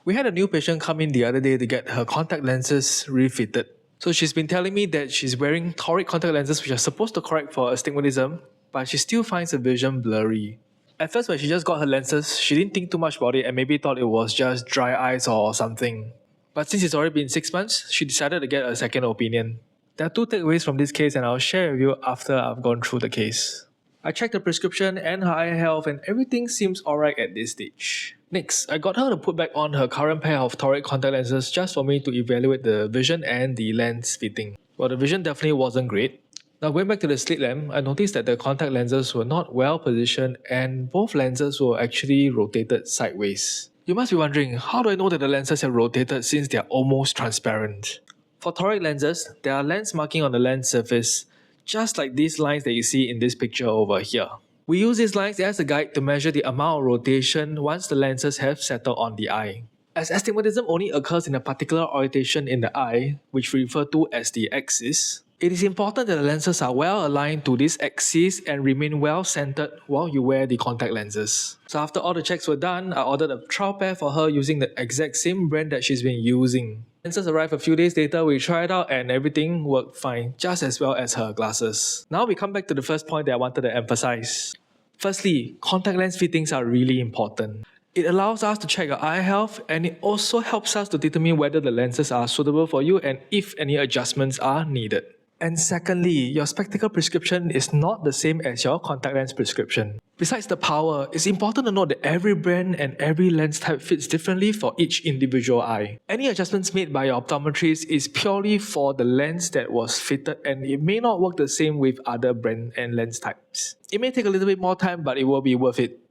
We had a new patient come in the other day to get her contact lenses refitted. So she's been telling me that she's wearing toric contact lenses which are supposed to correct for astigmatism, but she still finds her vision blurry. At first when she just got her lenses, she didn't think too much about it and maybe thought it was just dry eyes or something. But since it's already been 6 months, she decided to get a second opinion. There are two takeaways from this case and I'll share with you after I've gone through the case. I checked her prescription and her eye health and everything seems alright at this stage. Next, I got her to put back on her current pair of toric contact lenses just for me to evaluate the vision and the lens fitting. Well, the vision definitely wasn't great. Now going back to the slit lamp, I noticed that the contact lenses were not well positioned and both lenses were actually rotated sideways. You must be wondering, how do I know that the lenses have rotated since they are almost transparent? For toric lenses, there are lens marking on the lens surface, just like these lines that you see in this picture over here. We use these lines as a guide to measure the amount of rotation once the lenses have settled on the eye. As astigmatism only occurs in a particular orientation in the eye, which we refer to as the axis, it is important that the lenses are well aligned to this axis and remain well centered while you wear the contact lenses. So after all the checks were done, I ordered a trial pair for her using the exact same brand that she's been using. Lenses arrived a few days later, we tried out and everything worked fine, just as well as her glasses. Now we come back to the first point that I wanted to emphasize. Firstly, contact lens fittings are really important. It allows us to check your eye health and it also helps us to determine whether the lenses are suitable for you and if any adjustments are needed. And secondly, your spectacle prescription is not the same as your contact lens prescription. Besides the power, it's important to note that every brand and every lens type fits differently for each individual eye. Any adjustments made by your optometrist is purely for the lens that was fitted and it may not work the same with other brand and lens types. It may take a little bit more time, but it will be worth it.